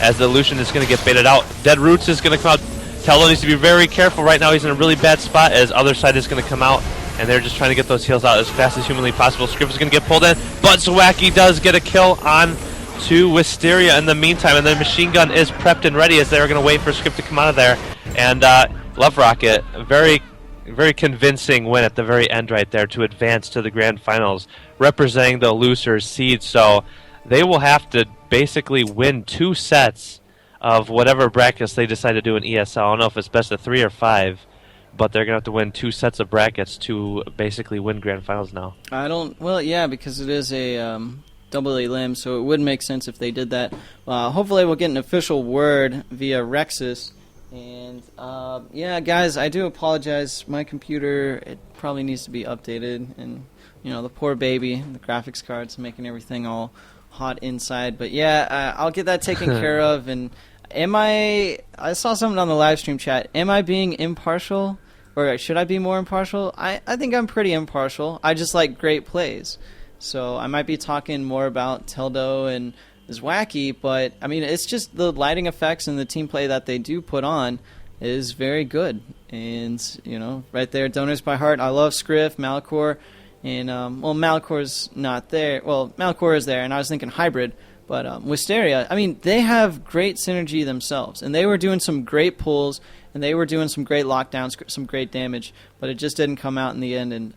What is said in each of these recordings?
as the Lucian is going to get baited out. Dead Roots is going to come out. Tello needs to be very careful right now. He's in a really bad spot as other side is going to come out, and they're just trying to get those heals out as fast as humanly possible. Scriff is going to get pulled in, but Zwacky does get a kill on to Wisteria in the meantime, and the machine gun is prepped and ready as they're going to wait for Scriff to come out of there. And Love Rocket, very convincing win at the very end right there to advance to the grand finals, representing the losers seed. So they will have to basically win 2 sets of whatever brackets they decide to do in ESL. I don't know if it's best of 3 or 5, but they're going to have to win 2 sets of brackets to basically win grand finals now. Well, yeah, because it is a double elim, so it would make sense if they did that. Hopefully we'll get an official word via Rexus. And, yeah, guys, I do apologize. My computer, it probably needs to be updated. And, the poor baby, the graphics card's making everything all hot inside. But, yeah, I'll get that taken care of. And I saw something on the live stream chat. Am I being impartial? Or should I be more impartial? I think I'm pretty impartial. I just like great plays. So I might be talking more about Teldo and Zwacky, but I mean, it's just the lighting effects and the team play that they do put on is very good. And, right there, Donors by Heart. I love Scriff, Malcor, and, Malcor's not there. Well, Malcor is there, and I was thinking Hybrid. But Wisteria, I mean, they have great synergy themselves, and they were doing some great pulls, and they were doing some great lockdowns, some great damage, but it just didn't come out in the end. And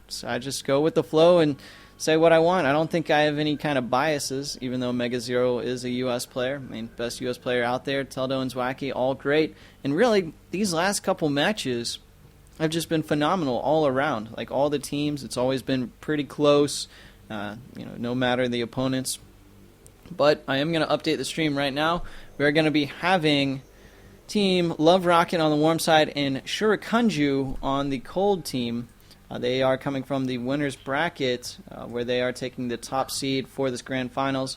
so I just go with the flow and say what I want. I don't think I have any kind of biases, even though Mega Zero is a U.S. player. I mean, best U.S. player out there. Teldo and Zwacky, all great. And really, these last couple matches have just been phenomenal all around. Like, all the teams, it's always been pretty close, no matter the opponents. But I am going to update the stream right now. We're going to be having Team Love Rocket on the warm side and Shurikanju on the cold team. They are coming from the winner's bracket, where they are taking the top seed for this grand finals.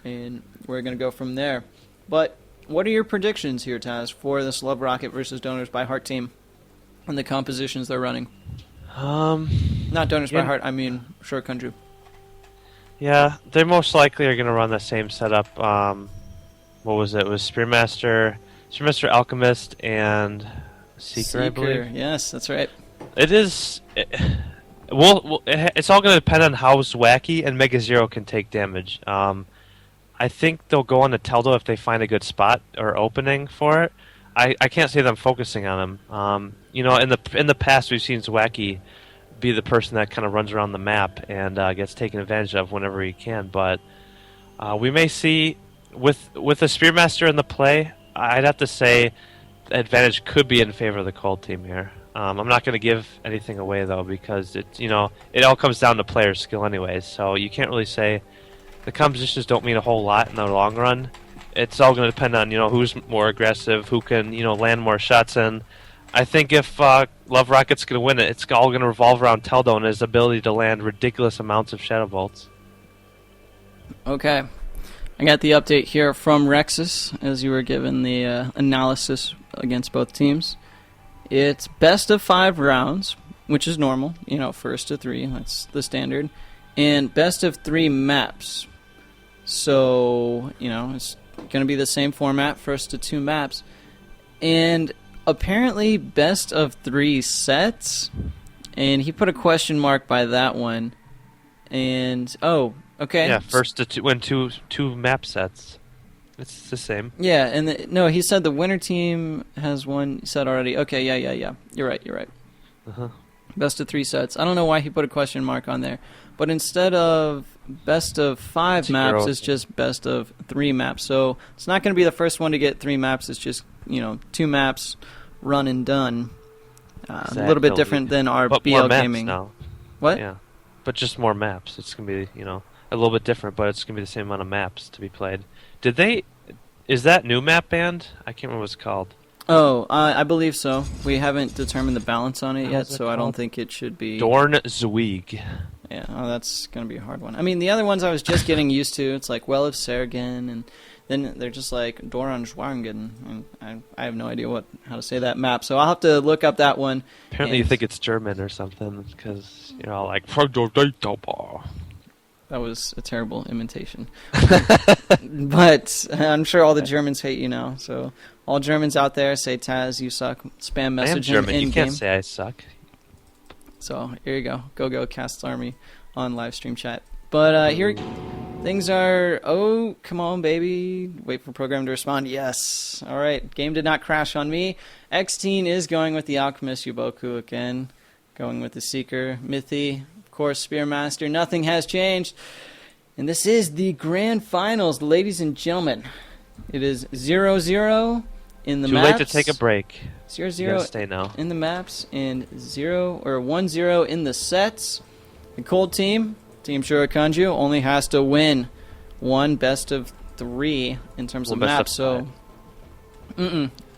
And we're going to go from there. But what are your predictions here, Taz, for this Love Rocket versus Donors by Heart team and the compositions they're running? Not Donors by Heart, I mean Shurikanju. Yeah, they most likely are going to run the same setup. What was it? It was Spearmaster, Alchemist, and Seeker, I believe. Yes, that's right. It is. It's all going to depend on how Zwacky and Mega Zero can take damage. I think they'll go on to Teldo if they find a good spot or opening for it. I can't see them focusing on him. In the past we've seen Zwacky be the person that kind of runs around the map and gets taken advantage of whenever he can. But we may see with the Spearmaster in the play, I'd have to say the advantage could be in favor of the cold team here. I'm not going to give anything away though, because it all comes down to player skill anyways. So you can't really say the compositions don't mean a whole lot in the long run. It's all going to depend on who's more aggressive, who can land more shots in. I think if Love Rocket's going to win it, it's all going to revolve around Teldo and his ability to land ridiculous amounts of Shadow Bolts. Okay. I got the update here from Rexus, as you were given the analysis against both teams. It's best of 5 rounds, which is normal. First to 3, that's the standard. And best of 3 maps. So, it's going to be the same format, first to 2 maps. And apparently best of 3 sets, and he put a question mark by that one. And okay. Yeah, first to win two map sets. It's the same. Yeah, and no, he said the winner team has one set already. Okay, yeah. You're right. Uh-huh. Best of 3 sets. I don't know why he put a question mark on there, but instead of best of 5 maps, it's just best of 3 maps. So it's not going to be the first one to get 3 maps. It's just 2 maps, run and done. Exactly. A little bit different than our but BL more maps gaming. Now. What? Yeah, but just more maps. It's going to be a little bit different, but it's going to be the same amount of maps to be played. Is that new map banned? I can't remember what it's called. Oh, I believe so. We haven't determined the balance on it yet, so I don't think it should be... Dorn Zweig. Yeah, that's going to be a hard one. I mean, the other ones I was just getting used to. It's like Well of Sergen, and then they're just like Doran Schwangen, and I have no idea how to say that map, so I'll have to look up that one. Apparently you think it's German or something, because you're all like... That was a terrible imitation. But I'm sure all the Germans hate you now. So all Germans out there, say Taz, you suck. Spam message I am German. You in-game. can't say I suck. So here you go. Go Cast Army on live stream chat. But here things are. Oh, come on, baby. Wait for program to respond. Yes. All right. Game did not crash on me. X-Teen is going with the Alchemist Yuboku again. Going with the Seeker. Mithy, of course, Spearmaster. Nothing has changed. And this is the grand finals, ladies and gentlemen. It is 0-0 in the maps. Too late to take a break. 0-0 stay now. in the maps and 1-0 in the sets. The cold team, Team Shurikanju, only has to win one best of 3 in terms of maps. So,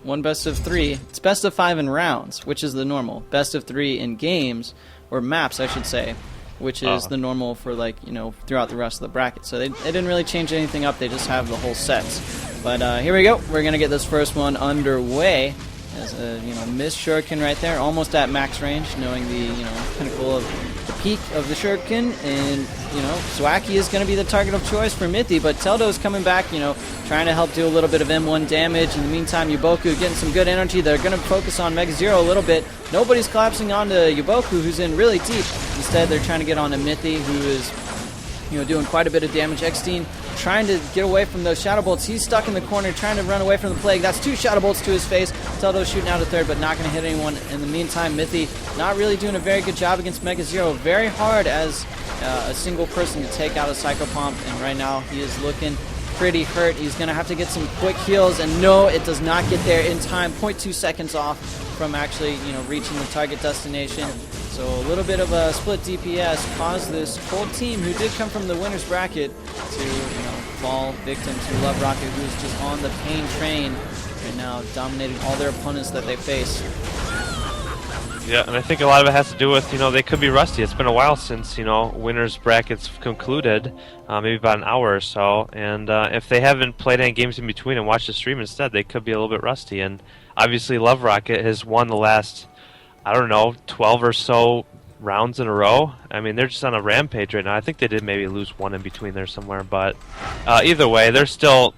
one best of 3. It's best of 5 in rounds, which is the normal. Best of 3 in games, or maps, I should say, which is the normal for, like, you know, throughout the rest of the bracket. So they didn't really change anything up. They just have the whole sets. But here we go. We're gonna get this first one underway. As a, you know, missed shuriken right there, almost at max range, knowing the, you know, pinnacle of the peak of the shuriken. And, you know, Zwacky is going to be the target of choice for Mithy, but Teldo's coming back, you know, trying to help do a little bit of M1 damage. In the meantime, Yuboku getting some good energy. They're going to focus on Mega Zero a little bit. Nobody's collapsing onto Yuboku, who's in really deep. Instead, they're trying to get onto Mithy, who is, you know, doing quite a bit of damage. X-Teen trying to get away from those Shadow Bolts. He's stuck in the corner trying to run away from the Plague. That's 2 Shadow Bolts to his face. Teldo shooting out a third, but not going to hit anyone. In the meantime, Mithy not really doing a very good job against Mega Zero. Very hard as a single person to take out a Psychopomp, and right now he is looking pretty hurt. He's going to have to get some quick heals, and no, it does not get there in time. 0.2 seconds off from actually, you know, reaching the target destination. So a little bit of a split DPS caused this cold team, who did come from the winner's bracket, to, you know, fall victim to Love Rocket, who's just on the pain train and now dominating all their opponents that they face. Yeah, and I think a lot of it has to do with, you know, they could be rusty. It's been a while since, you know, winners brackets concluded, maybe about an hour or so. And if they haven't played any games in between and watched the stream instead, they could be a little bit rusty. And obviously Love Rocket has won the last, I don't know, 12 or so rounds in a row. I mean, they're just on a rampage right now. I think they did maybe lose one in between there somewhere, but either way, they're strong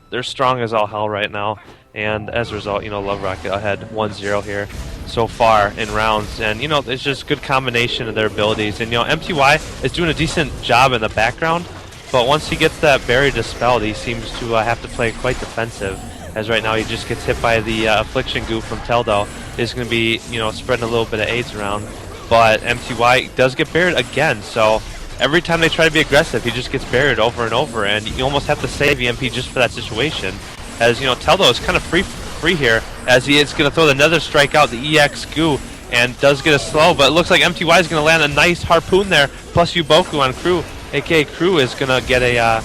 as all hell right now. And as a result, you know, Love Rocket ahead 1-0 here so far in rounds. And, you know, it's just good combination of their abilities. And, you know, MTY is doing a decent job in the background, but once he gets that barrier dispelled, he seems to have to play quite defensive. As right now he just gets hit by the Affliction Goo from Teldo. Is going to be, you know, spreading a little bit of AIDS around. But MTY does get buried again, so every time they try to be aggressive, he just gets buried over and over, and you almost have to save EMP just for that situation. As, you know, Teldo is kind of free here, as he is going to throw another strike out, the EX Goo, and does get a slow, but it looks like MTY is going to land a nice harpoon there, plus Yuboku on Crew, aka Crew is going to get a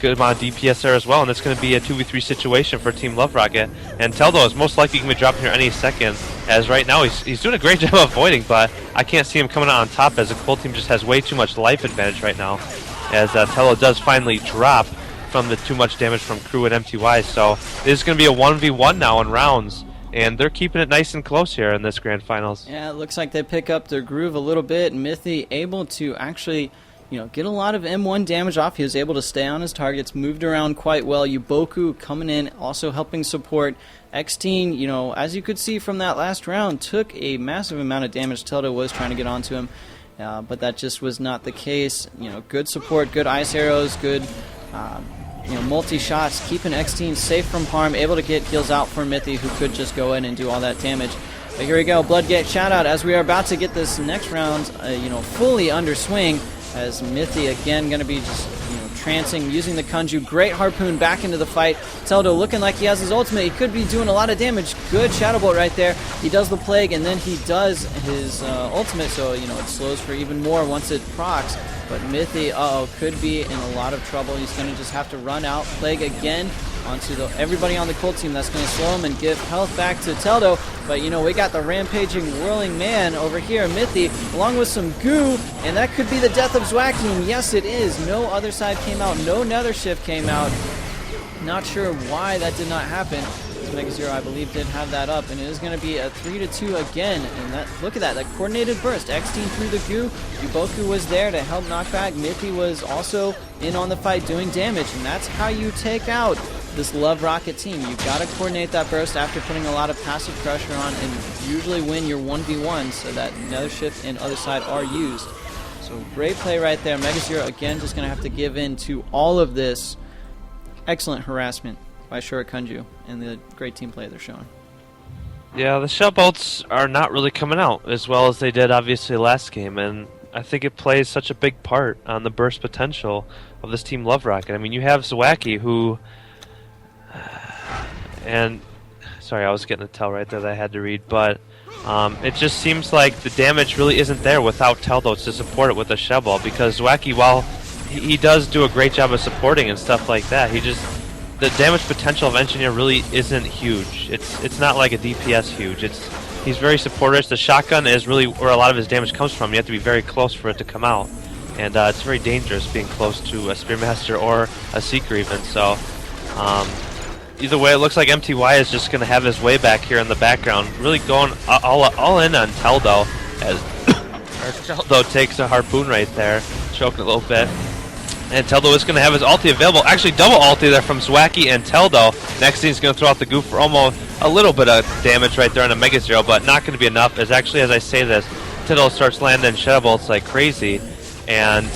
good amount of DPS there as well, and it's going to be a 2v3 situation for Team Love Rocket. And Teldo is most likely going to be dropping here any second, as right now he's doing a great job of avoiding, but I can't see him coming out on top, as the Cold Team just has way too much life advantage right now, as Teldo does finally drop from the too much damage from Crew and MTY. So this is going to be a 1v1 now in rounds, and they're keeping it nice and close here in this grand finals. Yeah, it looks like they pick up their groove a little bit. Mithy able to actually, you know, get a lot of M1 damage off. He was able to stay on his targets, moved around quite well. Yuboku coming in, also helping support. X-Teen, you know, as you could see from that last round, took a massive amount of damage. Teldo was trying to get onto him, but that just was not the case. You know, good support, good ice arrows, good, you know, multi-shots, keeping X-Teen safe from harm, able to get heals out for Mithy, who could just go in and do all that damage. But here we go, Bloodgate shout out as we are about to get this next round, you know, fully under swing, as Mithy again going to be just, you know, trancing, using the Kunju. Great harpoon back into the fight. Teldo looking like he has his ultimate. He could be doing a lot of damage. Good Shadow Bolt right there. He does the Plague, and then he does his ultimate, so, you know, it slows for even more once it procs. But Mithy, could be in a lot of trouble. He's going to just have to run out, Plague again onto everybody on the Cold Team. That's going to slow him and give health back to Teldo. But, you know, we got the rampaging, whirling man over here, Mithy, along with some goo, and that could be the death of Zwacky. And yes, it is. No other side came out. No Nether Shift came out. Not sure why that did not happen. Mega Zero, I believe, did have that up, and it is going to be a 3-2 again. And look at that coordinated burst. X-Team through the goo. Yuboku was there to help knock back. Mithy was also in on the fight doing damage, and that's how you take out this Love Rocket team. You've got to coordinate that burst after putting a lot of passive pressure on and usually win your 1v1 so that Nether Shift and Other Side are used. So great play right there. Mega Zero again just going to have to give in to all of this excellent harassment by Shurikunju and the great team play they're showing. Yeah, the shell bolts are not really coming out as well as they did obviously last game, and I think it plays such a big part on the burst potential of this team Love Rocket. I mean, you have Zawacki who... and sorry, I was getting a tell right there that I had to read, but it just seems like the damage really isn't there without Teldos to support it with a shell ball, because Zawacki, while he does do a great job of supporting and stuff like that, the damage potential of Engineer really isn't huge. It's not like a DPS huge. He's very supportive. The shotgun is really where a lot of his damage comes from. You have to be very close for it to come out, and it's very dangerous being close to a Spearmaster or a Seeker even. So either way, it looks like MTY is just going to have his way back here in the background, really going all in on Teldo as Teldo takes a harpoon right there, choking a little bit. And Teldo is going to have his ulti available. Actually, double ulti there from Zawacki and Teldo. Next thing he's going to throw out the goof for almost a little bit of damage right there on a Mega Zero, but not going to be enough. As actually, as I say this, Teldo starts landing shadow bolts like crazy. And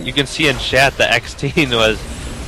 you can see in chat that X-Teen was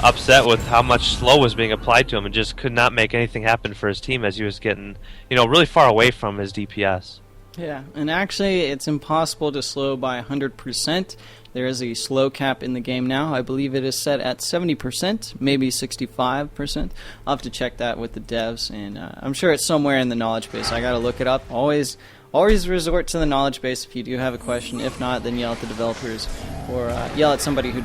upset with how much slow was being applied to him and just could not make anything happen for his team as he was getting, really far away from his DPS. Yeah, and actually it's impossible to slow by 100%. There is a slow cap in the game now. I believe it is set at 70%, maybe 65%. I'll have to check that with the devs, and I'm sure it's somewhere in the knowledge base. I gotta look it up. Always resort to the knowledge base if you do have a question. If not, then yell at the developers or yell at somebody who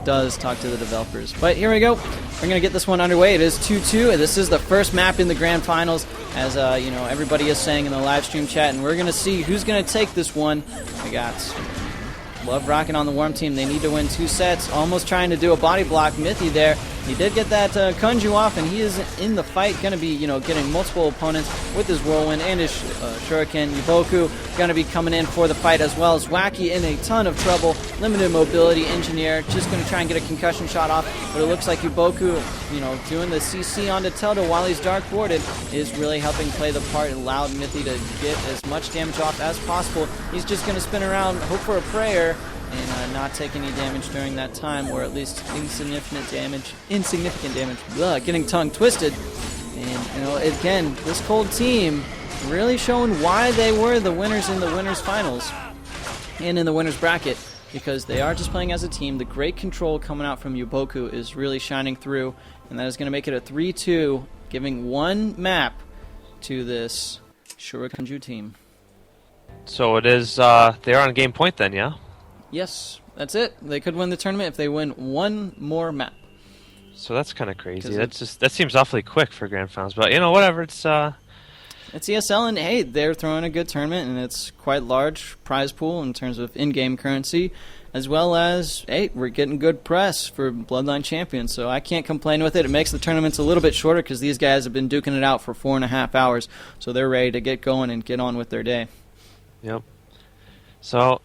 does talk to the developers. But here we go. We're going to get this one underway. It is 2-2. This is the first map in the grand finals, as everybody is saying in the live stream chat, and we're going to see who's going to take this one. We got Love Rocket on the Worm team. They need to win 2 sets. Almost trying to do a body block. Mithy there. He did get that Kunju off, and he is in the fight. Going to be, getting multiple opponents with his Whirlwind and his Shuriken. Yuboku going to be coming in for the fight as well. Zawacki in a ton of trouble. Limited mobility. Engineer just going to try and get a concussion shot off, but it looks like Yuboku, doing the CC onto Teldo while he's dark boarded is really helping play the part and allowed Mithy to get as much damage off as possible. He's just going to spin around, hope for a prayer, and not take any damage during that time, or at least insignificant damage. Ugh, getting tongue twisted. And again, this cold team really showing why they were the winners in the winners finals and in the winners bracket, because they are just playing as a team. The great control coming out from Yuboku is really shining through, and that is going to make it a 3-2, giving one map to this Shurikunju team. So it is they're on game point then, yeah? Yes, that's it. They could win the tournament if they win one more map. So that's kind of crazy. That seems awfully quick for grand finals, but whatever. It's ESL, and hey, they're throwing a good tournament, and it's quite large prize pool in terms of in-game currency, as well as we're getting good press for Bloodline champions. So I can't complain with it. It makes the tournaments a little bit shorter because these guys have been duking it out for 4.5 hours, so they're ready to get going and get on with their day. Yep. So,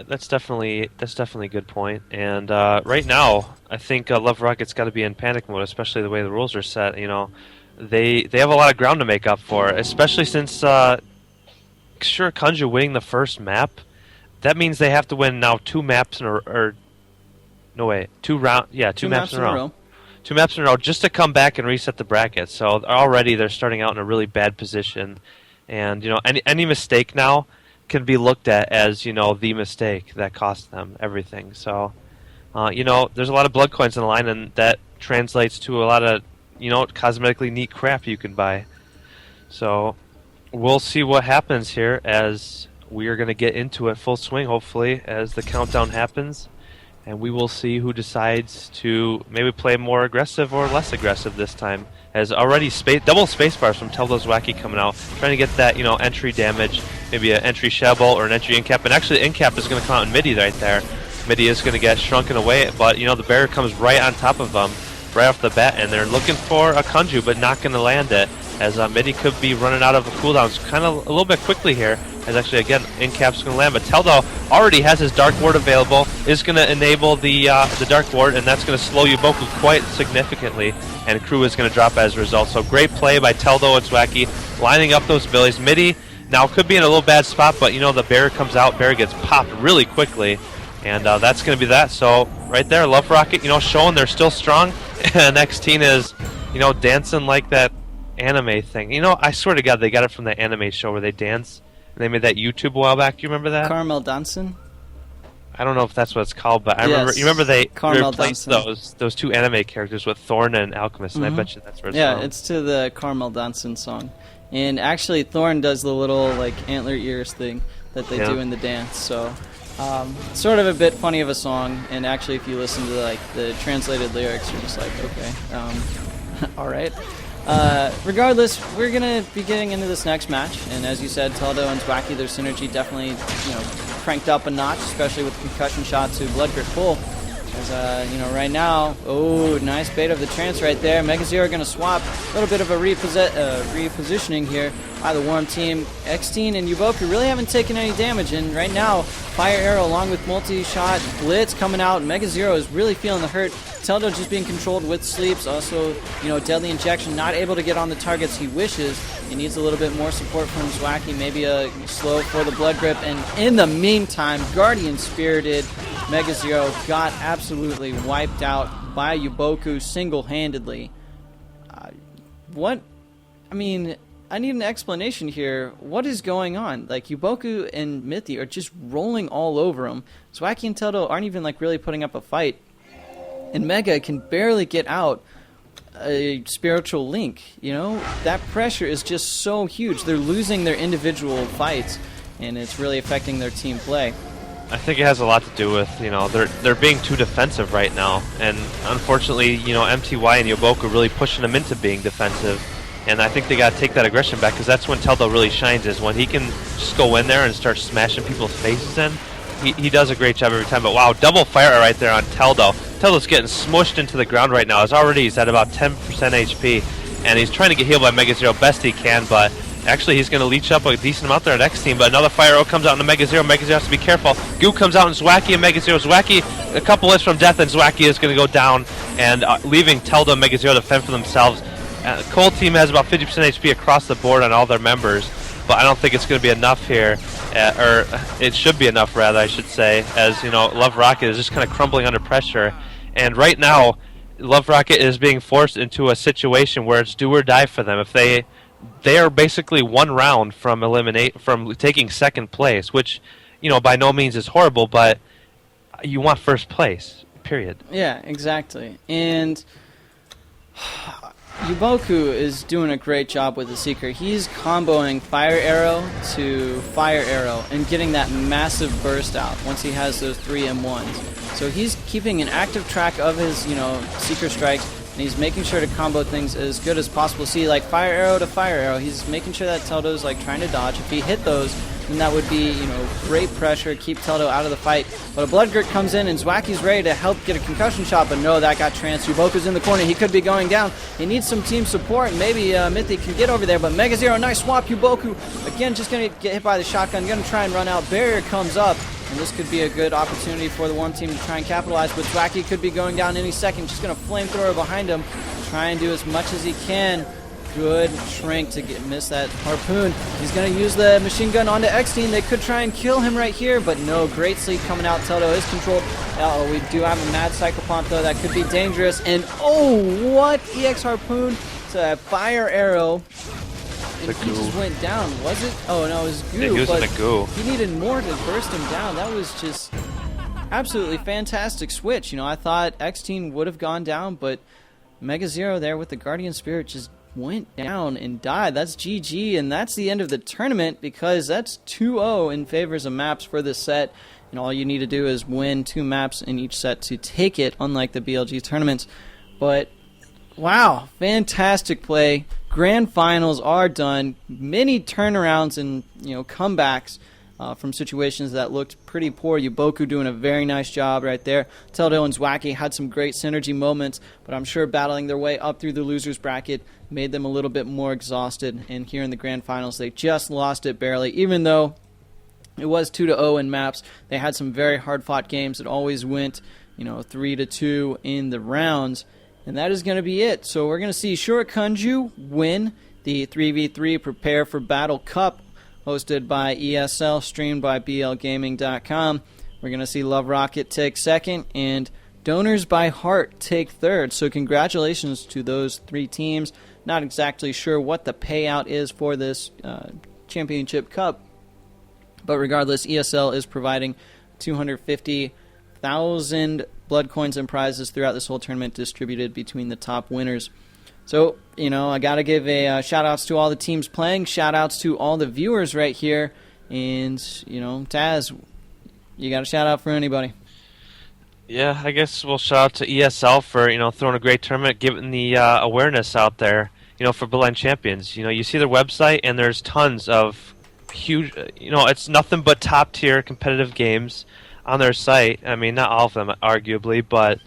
that's definitely a good point. And right now, I think Love Rocket's got to be in panic mode, especially the way the rules are set. They have a lot of ground to make up for, especially since Shurikunju winning the first map. That means they have to win now 2 maps in a two maps in a row. 2 maps in a row just to come back and reset the bracket. So already they're starting out in a really bad position. And, any mistake now can be looked at as, the mistake that cost them everything. So, there's a lot of blood coins in the line, and that translates to a lot of, cosmetically neat crap you can buy. So, we'll see what happens here as we are going to get into it full swing, hopefully, as the countdown happens. And we will see who decides to maybe play more aggressive or less aggressive this time. As already double spacebar from Teldo Zawacki coming out, trying to get that entry damage, maybe an entry Shell or an entry in-cap. And actually, in-cap is going to come out in midi right there. Midi is going to get shrunken away, but the barrier comes right on top of them, right off the bat, and they're looking for a Kunju, but not going to land it. as Midi could be running out of cooldowns kind of a little bit quickly here. As actually, again, Incap's going to land, but Teldo already has his Dark Ward available, is going to enable the Dark Ward, and that's going to slow Yuboku quite significantly, and Crew is going to drop as a result. So great play by Teldo and Zwacky, lining up those Billies. Midi now could be in a little bad spot, but the barrier comes out, barrier gets popped really quickly, and that's going to be that. So right there, Love Rocket, showing they're still strong, and X-Teen is, dancing like that anime thing. I swear to God, they got it from the anime show where they dance. They made that YouTube a while back. Do you remember that? Caramel Dansen? I don't know if that's what it's called, but I remember. You remember they replaced those two anime characters with Thorn and Alchemist, and I bet you that's where it's from. Yeah, it's to the Caramel Dansen song. And actually, Thorn does the little antler ears thing that they do in the dance. So, sort of a bit funny of a song. And actually, if you listen to the translated lyrics, you're just like, okay, all right. Regardless, we're going to be getting into this next match, and as you said, Teldo and Zwacky, their synergy definitely, cranked up a notch, especially with the concussion shot to Blood Grit Pull. As, right now, nice bait of the trance right there. Mega Zero going to swap, a little bit of a repositioning here by the Worm team. X-Teen and Yuboku really haven't taken any damage, and right now, Fire Arrow along with multi-shot, Blitz coming out, Mega Zero is really feeling the hurt. Teldo just being controlled with sleeps. Also, Deadly Injection, not able to get on the targets he wishes. He needs a little bit more support from Zwacky, maybe a slow for the Blood Grip. And in the meantime, Guardian Spirited Mega Zero got absolutely wiped out by Yuboku single-handedly. I need an explanation here. What is going on? Yuboku and Mithi are just rolling all over him. Zwacky and Teldo aren't even really putting up a fight. And Mega can barely get out a spiritual link. That pressure is just so huge. They're losing their individual fights, and it's really affecting their team play. I think it has a lot to do with, they're being too defensive right now. And unfortunately, MTY and Yuboku really pushing them into being defensive. And I think they got to take that aggression back, because that's when Teldo really shines, is when he can just go in there and start smashing people's faces in. He does a great job every time, but wow, double fire right there on Teldo. Teldo's getting smushed into the ground right now. He's at about 10% HP, and he's trying to get healed by Mega Zero best he can, but actually he's going to leech up a decent amount there at X-Team, but another fire arrow comes out into Mega Zero. Mega Zero has to be careful. Goo comes out in Zwacky and Mega Zero. Zwacky, a couple hits from death, and Zwacky is going to go down, and leaving Teldo and Mega Zero to fend for themselves. Cold Team has about 50% HP across the board on all their members, but I don't think it's going to be enough here, or it should be enough, rather, I should say, as, Love Rocket is just kind of crumbling under pressure. And right now, Love Rocket is being forced into a situation where it's do or die for them. If they are basically one round from taking second place, which, by no means is horrible, but you want first place, period. Yeah, exactly. And Yuboku is doing a great job with the Seeker. He's comboing Fire Arrow to Fire Arrow and getting that massive burst out once he has those 3 M1s. So he's keeping an active track of his, Seeker strikes, and he's making sure to combo things as good as possible. See, Fire Arrow to Fire Arrow, he's making sure that Teldo's trying to dodge. If he hit those, then that would be, great pressure, keep Teldo out of the fight. But a Blood Grit comes in, and Zwacky's ready to help get a concussion shot, but no, that got tranced. Yuboku's in the corner, he could be going down. He needs some team support, and maybe Mithi can get over there, but Mega Zero, nice swap. Yuboku, again, just going to get hit by the shotgun, going to try and run out. Barrier comes up, and this could be a good opportunity for the Worm team to try and capitalize, but Zwacky could be going down any second. Just going to flamethrower behind him, try and do as much as he can. Good shrink to miss that harpoon. He's going to use the machine gun onto X-Teen. They could try and kill him right here, but no. Great sleep coming out. Teldo is controlled. We do have a mad Psychopomp, though. That could be dangerous. And, what? EX harpoon to Fire Arrow. And he just went down, was it? Oh, no, it was goo. Yeah, he was in a goo. He needed more to burst him down. That was just absolutely fantastic switch. I thought X-Teen would have gone down, but Mega Zero there with the Guardian Spirit just went down and died. That's GG, and that's the end of the tournament, because that's 2-0 in favors of maps for this set, and all you need to do is win 2 maps in each set to take it, unlike the BLG tournaments. But wow, fantastic play. Grand finals are done. Many turnarounds and comebacks. from situations that looked pretty poor. Yuboku doing a very nice job right there. Teldo and Zwacky had some great synergy moments, but I'm sure battling their way up through the losers bracket made them a little bit more exhausted. And here in the grand finals, they just lost it barely, even though it was 2-0 in maps. They had some very hard-fought games. It always went, 3-2 in the rounds. And that is going to be it. So we're going to see Shurikanju win the 3v3 Prepare for Battle Cup, hosted by ESL, streamed by blgaming.com. We're going to see Love Rocket take second, and Donors by Heart take third. So congratulations to those three teams. Not exactly sure what the payout is for this championship cup, but regardless, ESL is providing 250,000 blood coins and prizes throughout this whole tournament, distributed between the top winners. So, I got to give a shout-outs to all the teams playing, shout-outs to all the viewers right here, and, Taz, you got a shout-out for anybody? Yeah, I guess we'll shout out to ESL for, throwing a great tournament, giving the awareness out there, for Bloodline Champions. You see their website, and there's tons of huge, it's nothing but top-tier competitive games on their site. I mean, not all of them, arguably, but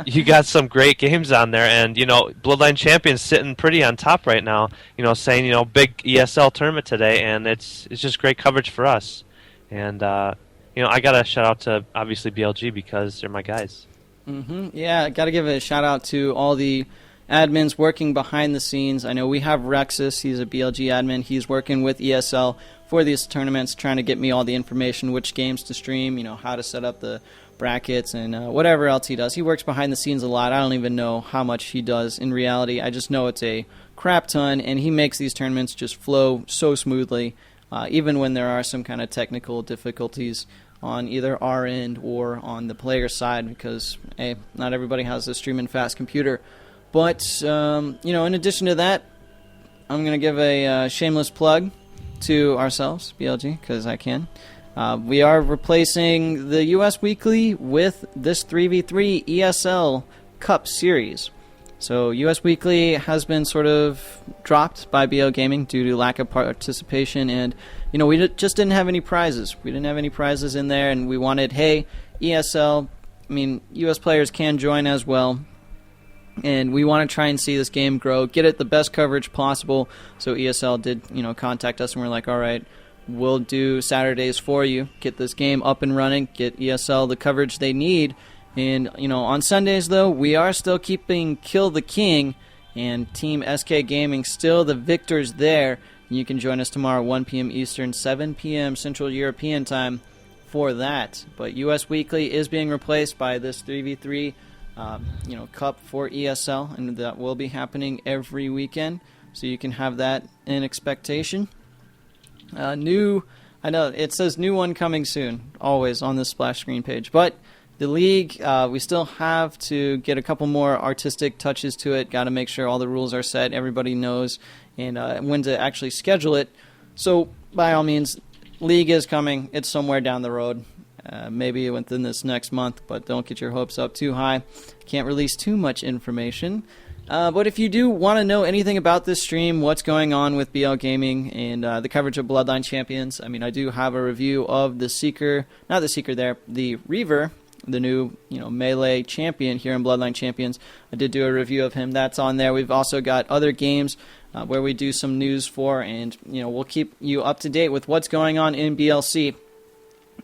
you got some great games on there, and Bloodline Champions sitting pretty on top right now. Saying big ESL tournament today, and it's just great coverage for us. And I gotta shout out to obviously BLG because they're my guys. Yeah, got to give a shout out to all the admins working behind the scenes. I know we have Rexus. He's a BLG admin. He's working with ESL for these tournaments, trying to get me all the information, which games to stream, how to set up the brackets, and whatever else he does. He works behind the scenes a lot. I don't even know how much he does in reality. I just know it's a crap ton, and he makes these tournaments just flow so smoothly, even when there are some kind of technical difficulties on either our end or on the player side, because, hey, not everybody has a streaming fast computer. But, in addition to that, I'm going to give a shameless plug to ourselves, BLG, because I can. We are replacing the US Weekly with this 3v3 ESL Cup Series. So US Weekly has been sort of dropped by BL Gaming due to lack of participation, and we just didn't have any prizes. We didn't have any prizes in there, and we wanted, hey, ESL, US players can join as well. And we want to try and see this game grow, get it the best coverage possible. So ESL did, contact us, and we're like, all right, we'll do Saturdays for you, get this game up and running, get ESL the coverage they need. And, on Sundays, though, we are still keeping Kill the King, and Team SK Gaming still the victors there. And you can join us tomorrow, 1 p.m. Eastern, 7 p.m. Central European Time for that. But US Weekly is being replaced by this 3v3 cup for ESL, and that will be happening every weekend, so you can have that in expectation. I know it says new one coming soon, always on the splash screen page, but the league, we still have to get a couple more artistic touches to it. Got to make sure all the rules are set, everybody knows, and when to actually schedule it. So by all means, league is coming. It's somewhere down the road. Maybe within this next month, but don't get your hopes up too high. Can't release too much information. But if you do want to know anything about this stream, what's going on with BL Gaming and the coverage of Bloodline Champions, I do have a review of the Reaver, the new Melee champion here in Bloodline Champions. I did do a review of him. That's on there. We've also got other games where we do some news for, and we'll keep you up to date with what's going on in BLC.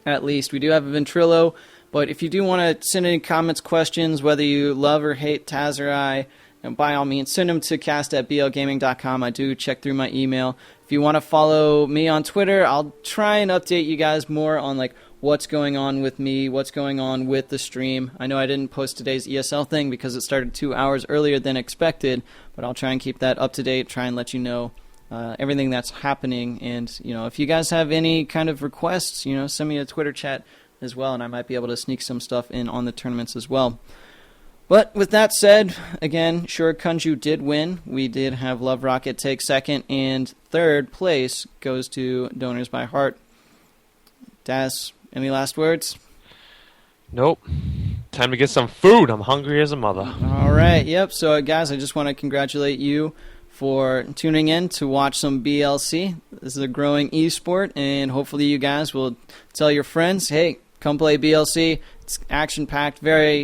At least we do have a Ventrilo, but if you do want to send any comments, questions, whether you love or hate Taz or I, by all means, send them to cast@blgaming.com. I do check through my email. If you want to follow me on Twitter, I'll try and update you guys more on what's going on with me, what's going on with the stream. I know I didn't post today's ESL thing because it started 2 hours earlier than expected, but I'll try and keep that up to date, try and let you know everything that's happening. And if you guys have any kind of requests, send me a Twitter chat as well, and I might be able to sneak some stuff in on the tournaments as well. But with that said, again, sure, Kunju did win. We did have Love Rocket take second, and third place goes to Donors by Heart. Das, any last words? Nope. Time to get some food. I'm hungry as a mother. All right. Yep. So, guys, I just want to congratulate you for tuning in to watch some BLC. This is a growing esport, and hopefully you guys will tell your friends, hey, come play BLC. It's action-packed, very,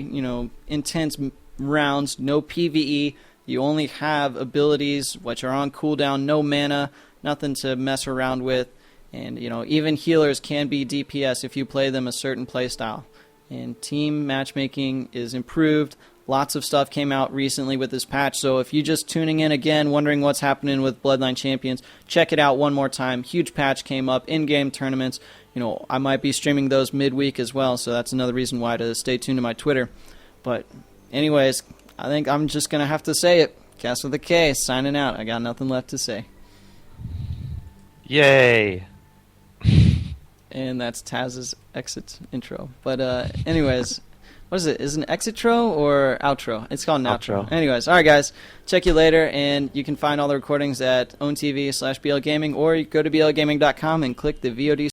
intense rounds, no PvE. You only have abilities which are on cooldown, no mana, nothing to mess around with. And, even healers can be DPS if you play them a certain playstyle. And team matchmaking is improved. Lots of stuff came out recently with this patch, so if you're just tuning in again, wondering what's happening with Bloodline Champions, check it out one more time. Huge patch came up, in-game tournaments. I might be streaming those midweek as well, so that's another reason why to stay tuned to my Twitter. But anyways, I think I'm just going to have to say it. Cast with a K, signing out. I got nothing left to say. Yay! And that's Taz's exit intro. But anyways... What is it? Is it an exitro or outro? It's called an outro. Anyways, all right, guys. Check you later, and you can find all the recordings at OwnTV/BLGaming, or you go to blgaming.com and click the VOD